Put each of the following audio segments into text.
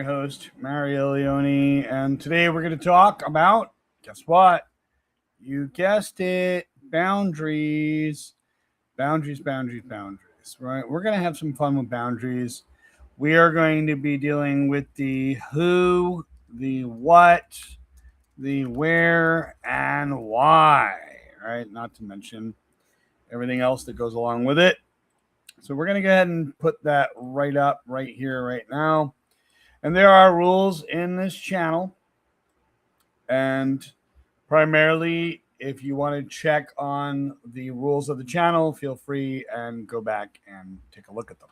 host, Mario Leone, and today we're going to talk about, guess what? You guessed it, boundaries. Boundaries, right? We're going to have some fun with boundaries. We are going to be dealing with the who, the what, the where, and why, right? Not to mention everything else that goes along with it. So we're going to go ahead and put that right up right here, right now. And there are rules in this channel. And primarily, if you want to check on the rules of the channel, feel free and go back and take a look at them.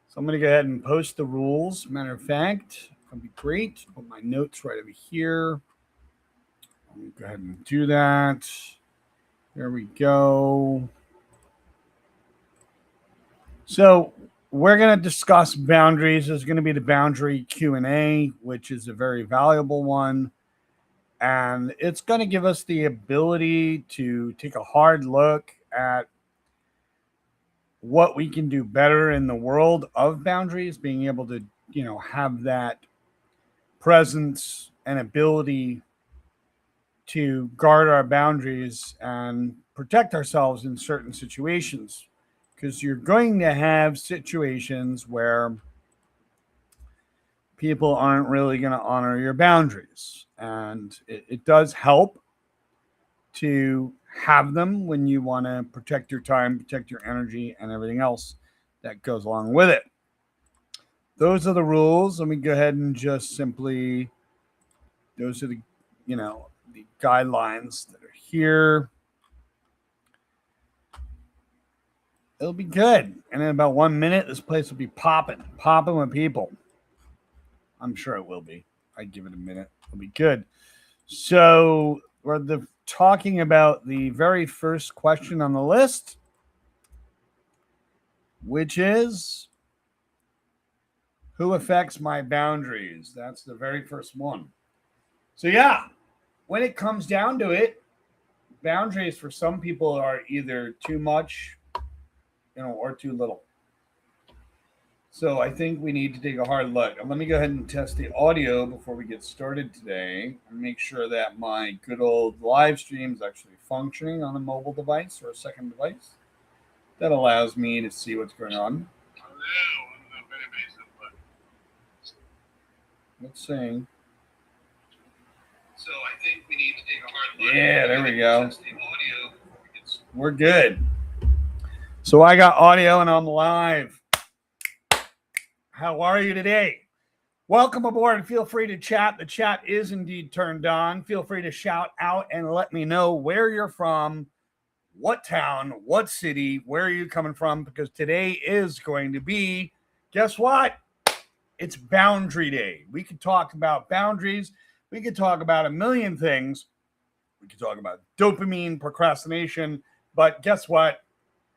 So I'm going to go ahead and post the rules. Matter of fact, it'll be great. Put my notes right over here. Let me go ahead and do that. There we go. So we're going to discuss boundaries. There's going to be the boundary Q&A, which is a very valuable one. And it's going to give us the ability to take a hard look at what we can do better in the world of boundaries, being able to, have that presence and ability to guard our boundaries and protect ourselves in certain situations. Because you're going to have situations where people aren't really going to honor your boundaries. And it does help to have them when you want to protect your time, protect your energy, and everything else that goes along with it. Those are the rules. Let me go ahead and just simply, those are the guidelines that are here. It'll be good. And in about 1 minute, this place will be popping with people. I'm sure it will be. I'd give it a minute. It'll be good. So we're talking about the very first question on the list, which is, who affects my boundaries? That's the very first one. So yeah, when it comes down to it, boundaries for some people are either too much, or too little. So I think we need to take a hard look. Let me go ahead and test the audio before we get started today and make sure that my good old live stream is actually functioning on a mobile device or a second device. That allows me to see what's going on. Let's see. So I think we need to take a hard look. Yeah, there we go. We're good. So I got audio and I'm live. How are you today? Welcome aboard. Feel free to chat. The chat is indeed turned on. Feel free to shout out and let me know where you're from, what town, what city, where are you coming from, because today is going to be, guess what? It's Boundary Day. We could talk about boundaries. We could talk about a million things. We could talk about dopamine, procrastination, but guess what?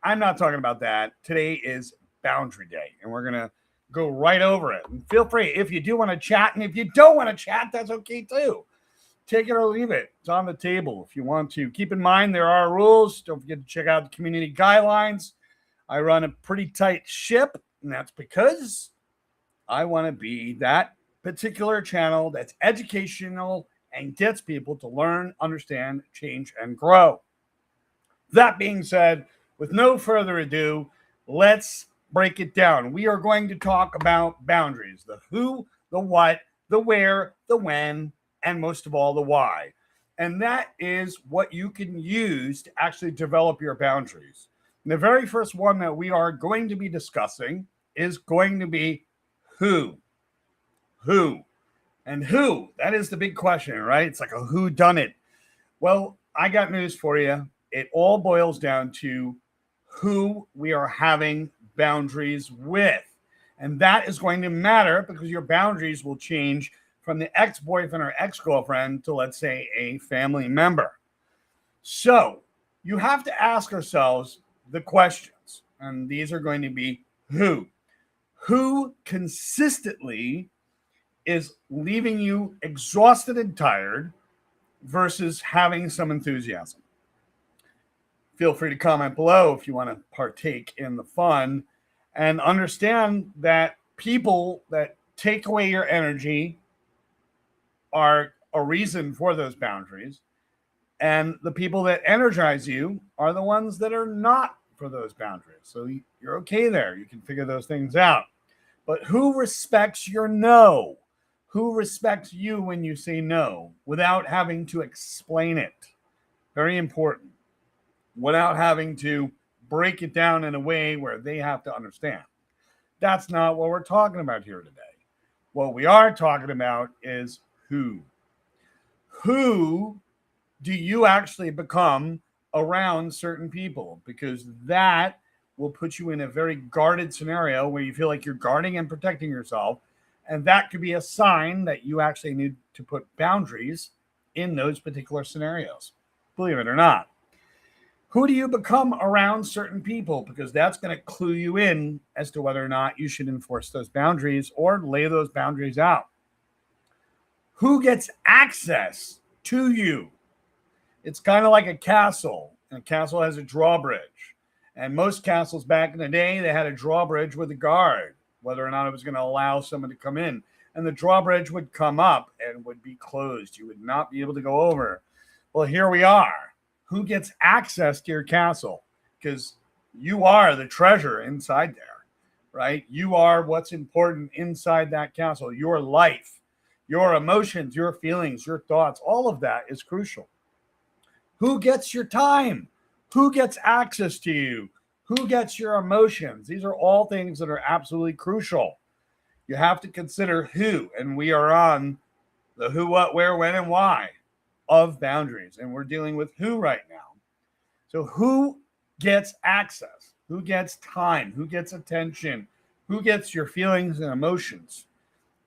I'm not talking about that. Today is Boundary Day, and we're going to go right over it. And feel free, if you do want to chat, and if you don't want to chat, that's okay too. Take it or leave it. It's on the table if you want to. Keep in mind, there are rules. Don't forget to check out the community guidelines. I run a pretty tight ship, and that's because I want to be that particular channel that's educational and gets people to learn, understand, change, and grow. That being said, with no further ado, let's break it down. We are going to talk about boundaries, the who, the what, the where, the when, and most of all, the why. And that is what you can use to actually develop your boundaries. And the very first one that we are going to be discussing is going to be who. Who. And who, that is the big question, right? It's like a who done it. Well, I got news for you. It all boils down to who we are having boundaries with. And that is going to matter because your boundaries will change from the ex-boyfriend or ex-girlfriend to, let's say, a family member. So you have to ask ourselves the questions. And these are going to be who. Who consistently is leaving you exhausted and tired versus having some enthusiasm? Feel free to comment below if you want to partake in the fun and understand that people that take away your energy are a reason for those boundaries. And the people that energize you are the ones that are not for those boundaries. So you're okay there. You can figure those things out. But who respects your no? Who respects you when you say no without having to explain it? Very important. Without having to break it down in a way where they have to understand. That's not what we're talking about here today. What we are talking about is who. Who do you actually become around certain people? Because that will put you in a very guarded scenario where you feel like you're guarding and protecting yourself. And that could be a sign that you actually need to put boundaries in those particular scenarios. Believe it or not. Who do you become around certain people? Because that's going to clue you in as to whether or not you should enforce those boundaries or lay those boundaries out. Who gets access to you? It's kind of like a castle. And a castle has a drawbridge. And most castles back in the day, they had a drawbridge with a guard, whether or not it was going to allow someone to come in. And the drawbridge would come up and would be closed. You would not be able to go over. Well, here we are. Who gets access to your castle? Because you are the treasure inside there, right? You are what's important inside that castle. Your life, your emotions, your feelings, your thoughts, all of that is crucial. Who gets your time? Who gets access to you? Who gets your emotions? These are all things that are absolutely crucial. You have to consider who, and we are on the who, what, where, when, and why of boundaries. And we're dealing with who right now. So who gets access? Who gets time? Who gets attention? Who gets your feelings and emotions?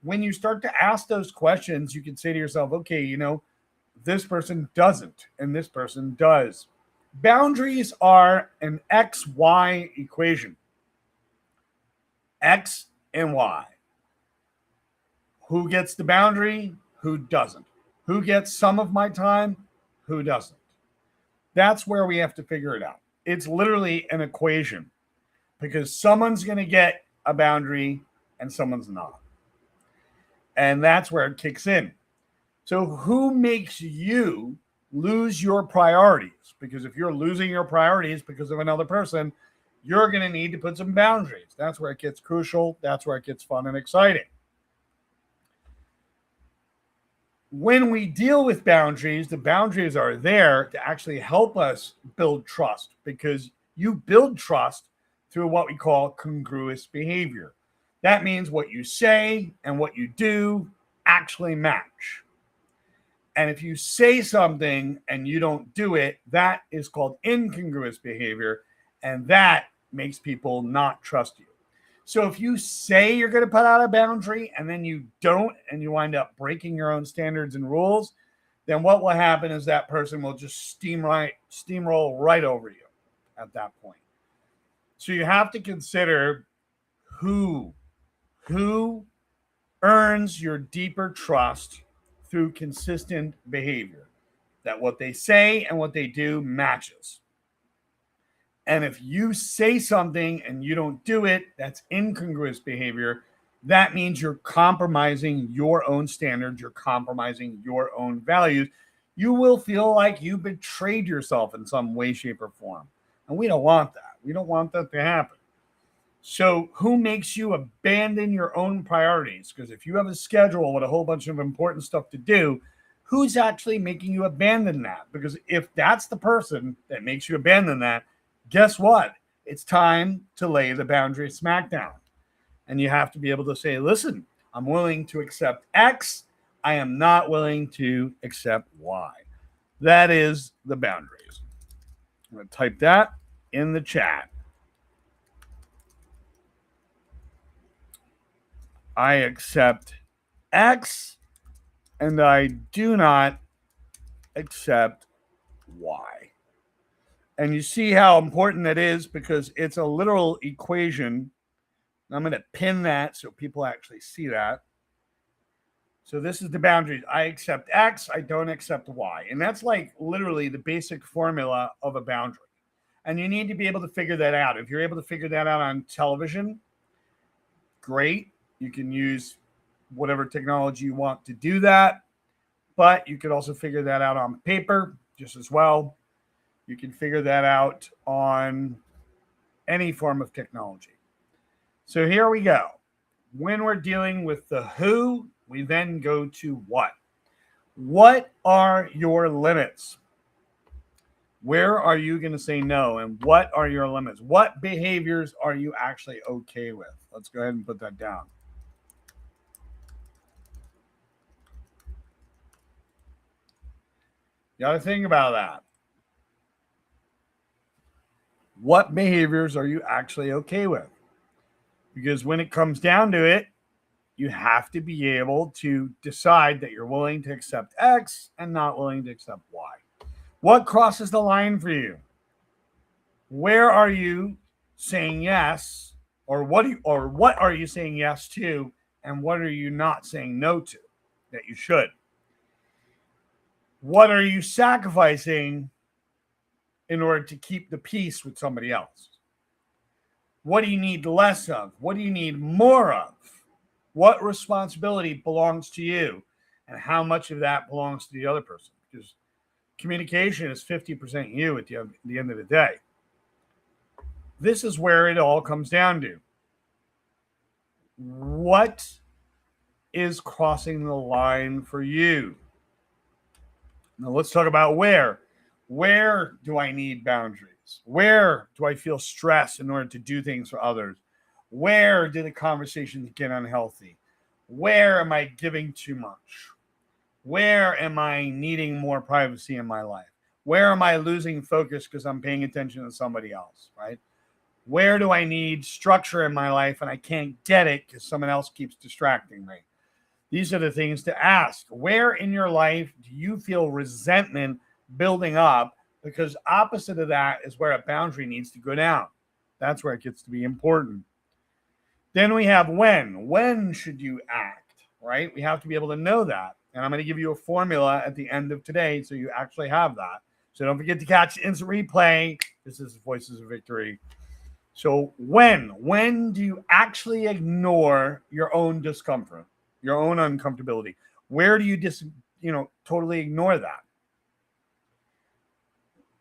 When you start to ask those questions, you can say to yourself, okay, this person doesn't, and this person does. Boundaries are an XY equation. X and Y. Who gets the boundary? Who doesn't? Who gets some of my time? Who doesn't? That's where we have to figure it out. It's literally an equation because someone's going to get a boundary and someone's not. And that's where it kicks in. So who makes you lose your priorities? Because if you're losing your priorities because of another person, you're going to need to put some boundaries. That's where it gets crucial. That's where it gets fun and exciting. When we deal with boundaries, the boundaries are there to actually help us build trust, because you build trust through what we call congruous behavior. That means what you say and what you do actually match. And if you say something and you don't do it, that is called incongruous behavior, and that makes people not trust you. So if you say you're going to put out a boundary and then you don't, and you wind up breaking your own standards and rules, then what will happen is that person will just steamroll right over you at that point. So you have to consider who earns your deeper trust through consistent behavior, that what they say and what they do matches. And if you say something and you don't do it, that's incongruous behavior. That means you're compromising your own standards. You're compromising your own values. You will feel like you betrayed yourself in some way, shape, or form. And we don't want that. We don't want that to happen. So who makes you abandon your own priorities? Because if you have a schedule with a whole bunch of important stuff to do, who's actually making you abandon that? Because if that's the person that makes you abandon that, guess what? It's time to lay the boundary smackdown. And you have to be able to say, listen, I'm willing to accept X. I am not willing to accept Y. That is the boundaries. I'm going to type that in the chat. I accept X and I do not accept Y. And you see how important that is, because it's a literal equation. I'm going to pin that so people actually see that. So this is the boundaries. I accept X, I don't accept Y. And that's like literally the basic formula of a boundary. And you need to be able to figure that out. If you're able to figure that out on television, great. You can use whatever technology you want to do that. But you could also figure that out on paper just as well. You can figure that out on any form of technology. So here we go. When we're dealing with the who, we then go to what. What are your limits? Where are you going to say no? And what are your limits? What behaviors are you actually okay with? Let's go ahead and put that down. You got to think about that. What behaviors are you actually okay with? Because when it comes down to it, you have to be able to decide that you're willing to accept X and not willing to accept Y. What crosses the line for you? Where are you saying yes, or what are you saying yes to, and what are you not saying no to that you should? What are you sacrificing in order to keep the peace with somebody else? What do you need less of? What do you need more of? What responsibility belongs to you, and how much of that belongs to the other person? Because communication is 50% you at the end of the day. This is where it all comes down to. What is crossing the line for you? Now let's talk about where. Where do I need boundaries? Where do I feel stress in order to do things for others? Where do the conversations get unhealthy? Where am I giving too much? Where am I needing more privacy in my life? Where am I losing focus because I'm paying attention to somebody else, right? Where do I need structure in my life and I can't get it because someone else keeps distracting me? These are the things to ask. Where in your life do you feel resentment building up? Because opposite of that is where a boundary needs to go down. That's where it gets to be important. Then we have when. When should you act, right? We have to be able to know that. And I'm going to give you a formula at the end of today so you actually have that. So don't forget to catch the instant replay. This is Voices of Victory. So when do you actually ignore your own discomfort, your own uncomfortability? Where do you totally ignore that?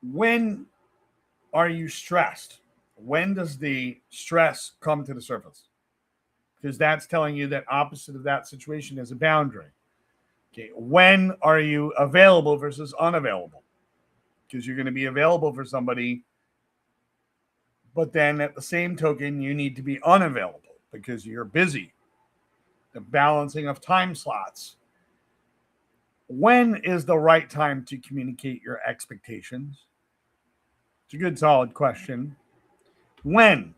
When are you stressed? When does the stress come to the surface? Because that's telling you that opposite of that situation is a boundary. Okay, when are you available versus unavailable? Because you're going to be available for somebody, but then at the same token, you need to be unavailable because you're busy. The balancing of time slots. When is the right time to communicate your expectations? It's a good, solid question. When?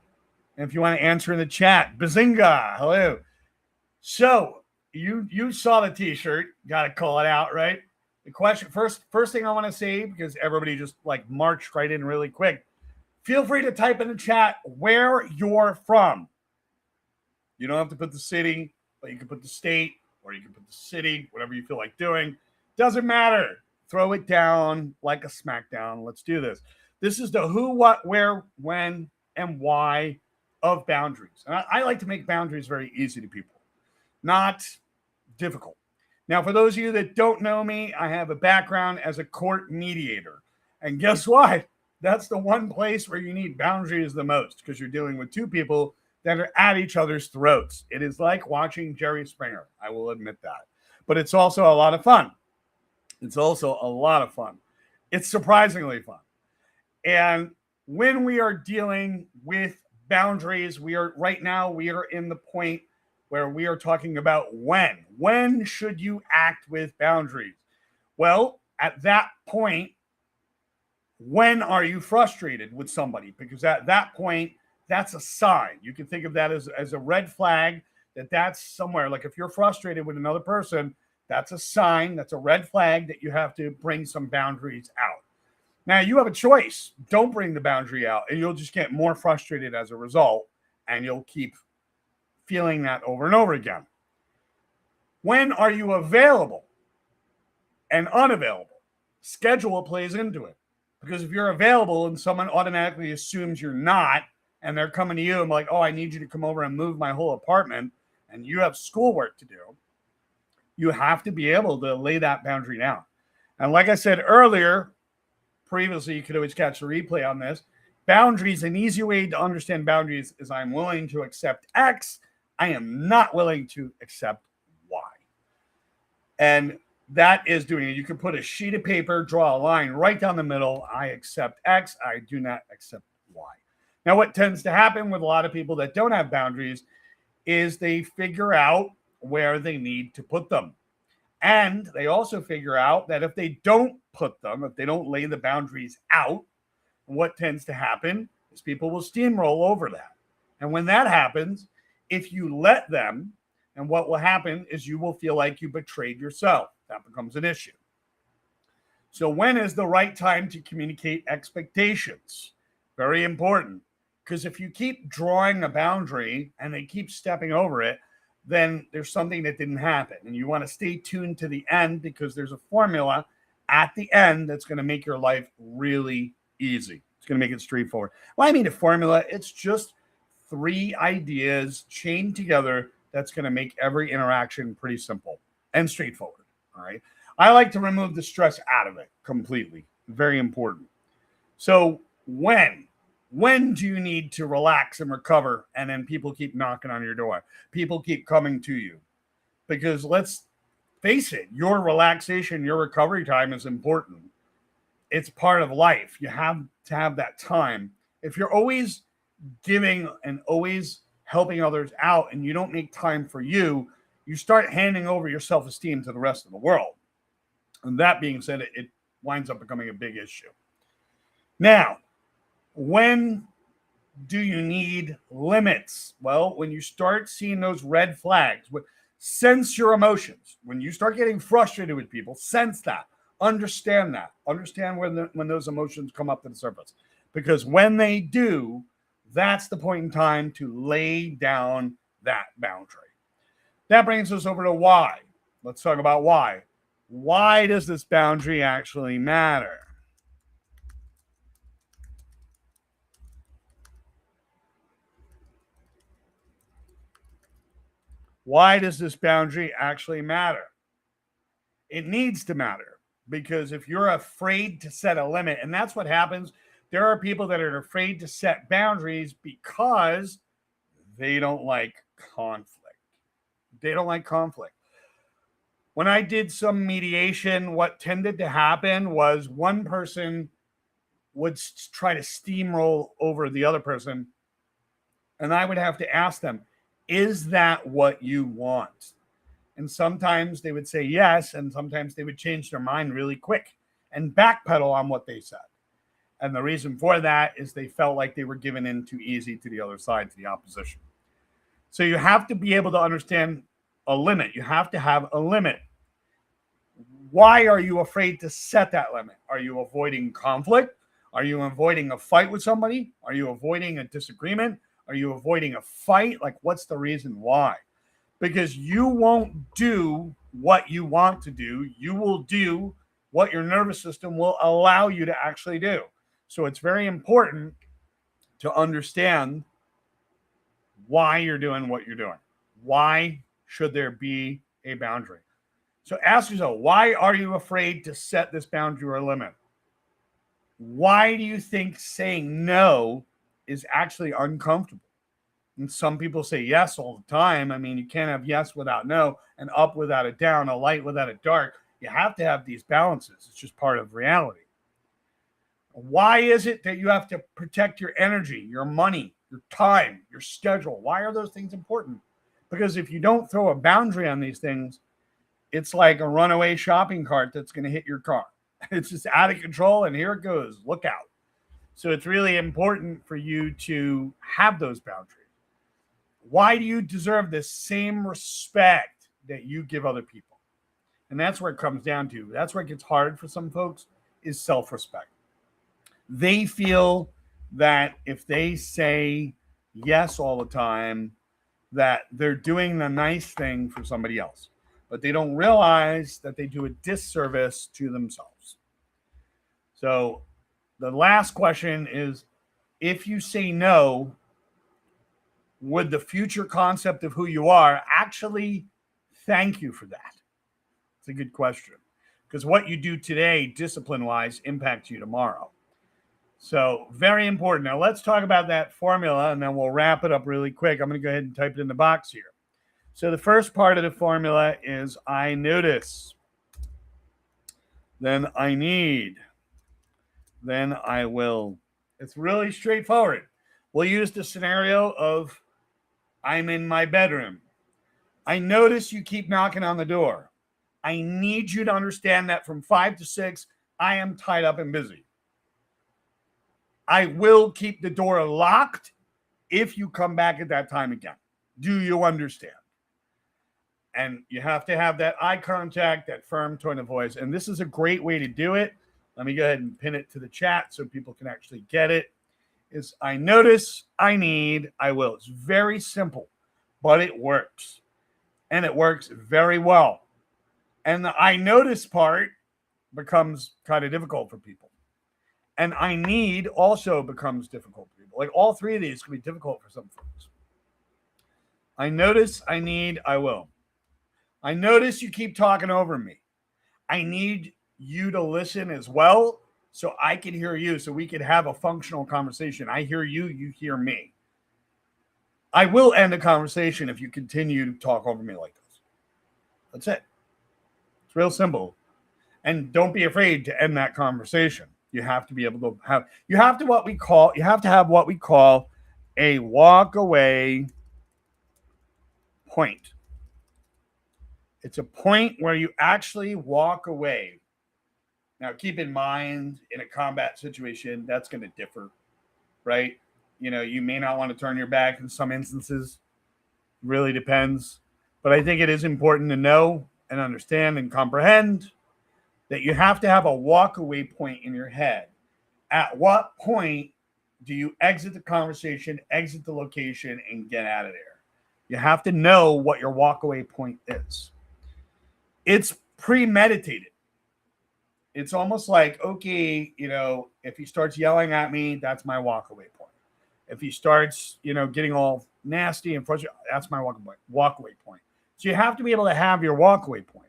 And if you want to answer in the chat, Bazinga, hello. So you saw the t-shirt, got to call it out, right? The question, first thing I want to say, because everybody just like marched right in really quick. Feel free to type in the chat where you're from. You don't have to put the city, but you can put the state, or you can put the city, whatever you feel like doing. Doesn't matter. Throw it down like a smackdown. Let's do this. This is the who, what, where, when, and why of boundaries. And I like to make boundaries very easy to people, not difficult. Now, for those of you that don't know me, I have a background as a court mediator. And guess what? That's the one place where you need boundaries the most, because you're dealing with two people that are at each other's throats. It is like watching Jerry Springer. I will admit that. But it's also a lot of fun. It's surprisingly fun. And when we are dealing with boundaries, we are in the point where we are talking about when. When should you act with boundaries? Well, at that point, when are you frustrated with somebody? Because at that point, that's a sign. You can think of that as a red flag, that's somewhere. Like if you're frustrated with another person, that's a sign, that's a red flag that you have to bring some boundaries out. Now, you have a choice. Don't bring the boundary out, and you'll just get more frustrated as a result, and you'll keep feeling that over and over again. When are you available and unavailable? Schedule plays into it. Because if you're available and someone automatically assumes you're not, and they're coming to you and like, oh, I need you to come over and move my whole apartment, and you have schoolwork to do, you have to be able to lay that boundary down. And like I said earlier, previously, you could always catch a replay on this. Boundaries, an easy way to understand boundaries is I'm willing to accept X. I am not willing to accept Y. And that is doing it. You can put a sheet of paper, draw a line right down the middle. I accept X. I do not accept Y. Now, what tends to happen with a lot of people that don't have boundaries is they figure out where they need to put them. And they also figure out that if they don't put them, if they don't lay the boundaries out, what tends to happen is people will steamroll over that. And when that happens, if you let them, and what will happen is you will feel like you betrayed yourself. That becomes an issue. So when is the right time to communicate expectations? Very important. Because if you keep drawing a boundary and they keep stepping over it, then there's something that didn't happen. And you want to stay tuned to the end because there's a formula at the end that's going to make your life really easy. It's going to make it straightforward. Well, I mean a formula. It's just 3 ideas chained together that's going to make every interaction pretty simple and straightforward. All right. I like to remove the stress out of it completely. Very important. So when do you need to relax and recover? And then people keep knocking on your door. People keep coming to you. Because let's face it, your relaxation, your recovery time is important. It's part of life. You have to have that time. If you're always giving and always helping others out and you don't make time for you, you start handing over your self-esteem to the rest of the world. And that being said, it winds up becoming a big issue. Now, when do you need limits? Well, when you start seeing those red flags, sense your emotions. When you start getting frustrated with people, sense that. Understand that. Understand when those emotions come up to the surface. Because when they do, that's the point in time to lay down that boundary. That brings us over to why. Let's talk about why. Why does this boundary actually matter? Why does this boundary actually matter? It needs to matter because if you're afraid to set a limit, and that's what happens, there are people that are afraid to set boundaries because they don't like conflict. They don't like conflict. When I did some mediation, what tended to happen was one person would try to steamroll over the other person, and I would have to ask them, is that what you want? And sometimes they would say yes, and sometimes they would change their mind really quick and backpedal on what they said. And the reason for that is they felt like they were given in too easy to the other side, to the opposition. So you have to be able to understand a limit. You have to have a limit. Why are you afraid to set that limit? Are you avoiding conflict? Are you avoiding a fight with somebody? Are you avoiding a disagreement? Are you avoiding a fight? Like, what's the reason why? Because you won't do what you want to do. You will do what your nervous system will allow you to actually do. So it's very important to understand why you're doing what you're doing. Why should there be a boundary? So ask yourself, why are you afraid to set this boundary or limit? Why do you think saying no is actually uncomfortable? And some people say yes all the time. I mean, you can't have yes without no, and up without a down, a light without a dark. You have to have these balances. It's just part of reality. Why is it that you have to protect your energy, your money, your time, your schedule? Why are those things important? Because if you don't throw a boundary on these things, it's like a runaway shopping cart that's going to hit your car. It's just out of control, and here it goes. Look out. So it's really important for you to have those boundaries. Why do you deserve the same respect that you give other people? And that's where it comes down to. That's where it gets hard for some folks, is self-respect. They feel that if they say yes all the time, that they're doing the nice thing for somebody else. But they don't realize that they do a disservice to themselves. So the last question is, if you say no, would the future concept of who you are actually thank you for that? It's a good question, because what you do today, discipline-wise, impacts you tomorrow. So very important. Now let's talk about that formula, and then we'll wrap it up really quick. I'm going to go ahead and type it in the box here. So the first part of the formula is I notice, then I need, then I will. It's really straightforward. We'll use the scenario of I'm in my bedroom. I notice you keep knocking on the door. I need you to understand that from 5 to 6, I am tied up and busy. I will keep the door locked if you come back at that time again. Do you understand? And you have to have that eye contact, that firm tone of voice. And this is a great way to do it. Let me go ahead and pin it to the chat so people can actually get it. Is I notice, I need, I will. It's very simple, but it works. And it works very well. And the I notice part becomes kind of difficult for people. And I need also becomes difficult for people. Like all three of these can be difficult for some folks. I notice, I need, I will. I notice you keep talking over me. I need you to listen as well so I can hear you, so we can have a functional conversation. I hear you, you hear me. I will end the conversation if you continue to talk over me like this. That's it. It's real simple. And don't be afraid to end that conversation. You have to be able to have, you have to have what we call a walk away point. It's a point where you actually walk away. Now, keep in mind, in a combat situation, that's going to differ, right? You know, you may not want to turn your back in some instances. Really depends. But I think it is important to know and understand and comprehend that you have to have a walk away point in your head. At what point do you exit the conversation, exit the location, and get out of there? You have to know what your walk away point is. It's premeditated. It's almost like, okay, you know, if he starts yelling at me, that's my walk away point. If he starts, you know, getting all nasty and frustrated, that's my walk away point. So you have to be able to have your walk away point.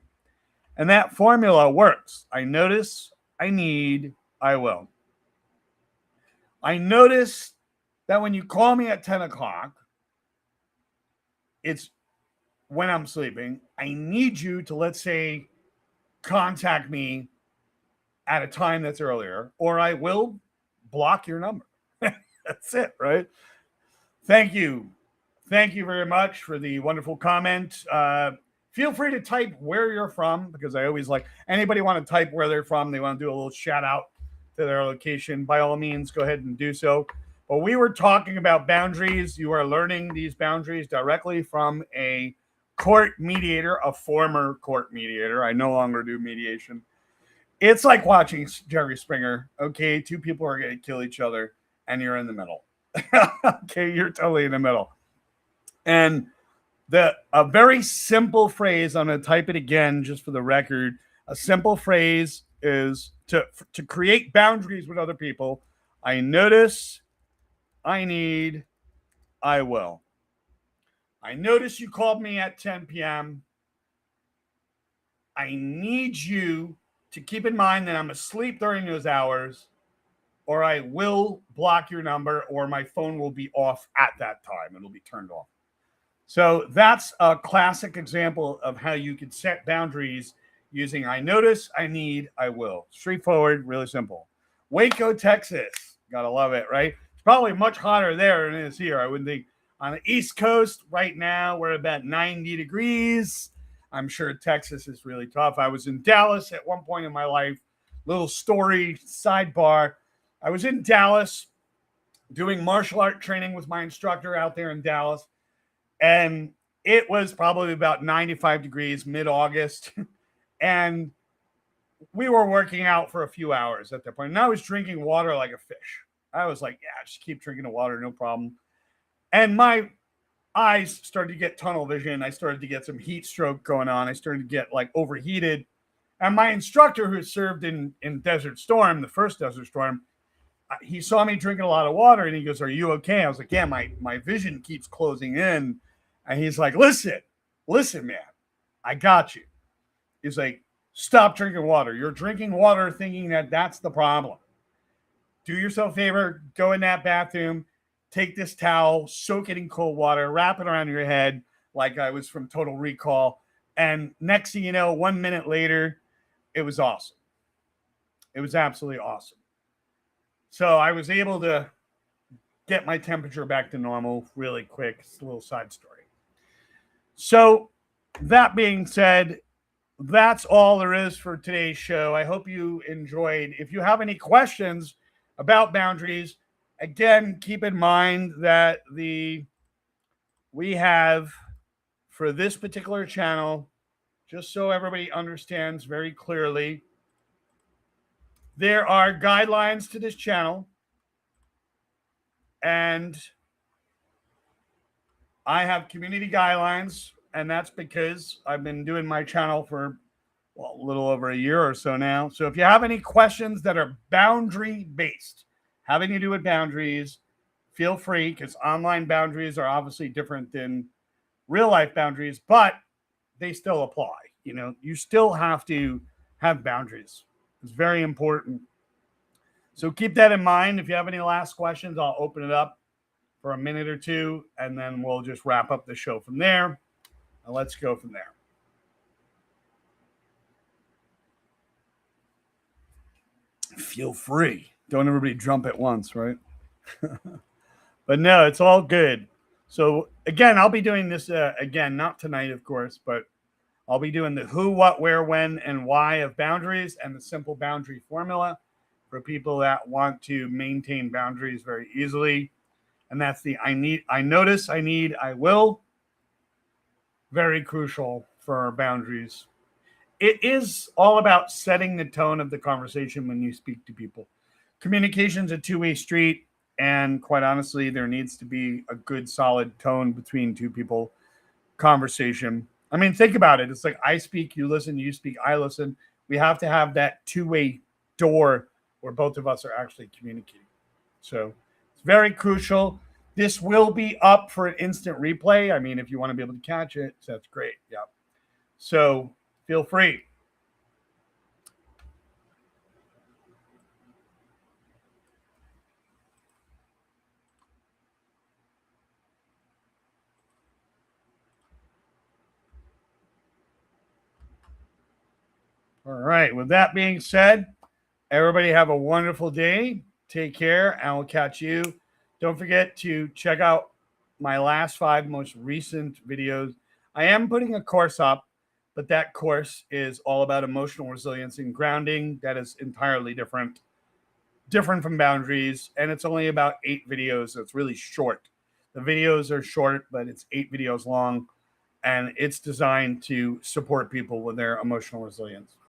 And that formula works. I notice, I need, I will. I notice that when you call me at 10 o'clock, it's when I'm sleeping. I need you to, let's say, contact me at a time that's earlier, or I will block your number. That's it, right? Thank you. Thank you very much for the wonderful comment. Feel free to type where you're from, because I always like anybody want to type where they're from. They want to do a little shout out to their location. By all means, go ahead and do so. But we were talking about boundaries. You are learning these boundaries directly from a court mediator, a former court mediator. I no longer do mediation. It's like watching Jerry Springer. Okay, two people are going to kill each other, and you're in the middle. Okay, you're totally in the middle. And a very simple phrase, I'm going to type it again just for the record. A simple phrase is to create boundaries with other people. I notice, I need, I will. I notice you called me at 10 p.m. I need you to keep in mind that I'm asleep during those hours, or I will block your number, or my phone will be off at that time. It'll be turned off. So that's a classic example of how you can set boundaries using I notice, I need, I will. Straightforward, really simple. Waco, Texas. Gotta love it, right? It's probably much hotter there than it is here. I wouldn't think. On the East Coast right now, we're about 90 degrees. I'm sure Texas is really tough. I was in Dallas at one point in my life. Little story, sidebar. I was in Dallas doing martial art training with my instructor out there in Dallas. And it was probably about 95 degrees, mid-August. And we were working out for a few hours at that point. And I was drinking water like a fish. I was like, yeah, just keep drinking the water, no problem. And my eyes started to get tunnel vision. I started to get some heat stroke going on. I started to get like overheated. And my instructor, who served in Desert Storm, the first Desert Storm, he saw me drinking a lot of water and he goes, "Are you okay?" I was like, "Yeah, my vision keeps closing in." And he's like, listen, man, I got you. He's like, "Stop drinking water. You're drinking water thinking that that's the problem. Do yourself a favor, go in that bathroom, take this towel, soak it in cold water, wrap it around your head like I was from Total Recall. And next thing you know, 1 minute later, it was awesome. It was absolutely awesome. So I was able to get my temperature back to normal really quick. It's a little side story. So that being said, that's all there is for today's show. I hope you enjoyed. If you have any questions about boundaries, again, keep in mind that we have for this particular channel, just so everybody understands very clearly, there are guidelines to this channel, and I have community guidelines, and that's because I've been doing my channel for a little over a year or so now. So if you have any questions that are boundary based, having to do with boundaries, feel free, because online boundaries are obviously different than real life boundaries, but they still apply. You still have to have boundaries. It's very important. So keep that in mind. If you have any last questions, I'll open it up for a minute or two, and then we'll just wrap up the show from there. And let's go from there. Feel free. Don't everybody jump at once, right? But no, it's all good. So again, I'll be doing this again, not tonight, of course, but I'll be doing the who, what, where, when, and why of boundaries and the simple boundary formula for people that want to maintain boundaries very easily. And that's the I need, I notice, I need, I will. Very crucial for our boundaries. It is all about setting the tone of the conversation when you speak to people. Communication is a two-way street, and quite honestly, there needs to be a good, solid tone between two people. Conversation. I mean, think about it. It's like I speak, you listen, you speak, I listen. We have to have that two-way door where both of us are actually communicating. So it's very crucial. This will be up for an instant replay. I mean, if you want to be able to catch it, that's great. Yeah. So feel free. All right. With that being said, everybody have a wonderful day. Take care, and we'll catch you. Don't forget to check out my last 5 most recent videos. I am putting a course up, but that course is all about emotional resilience and grounding. That is entirely different from boundaries, and it's only about 8 videos, so it's really short. The videos are short, but it's 8 videos long, and it's designed to support people with their emotional resilience.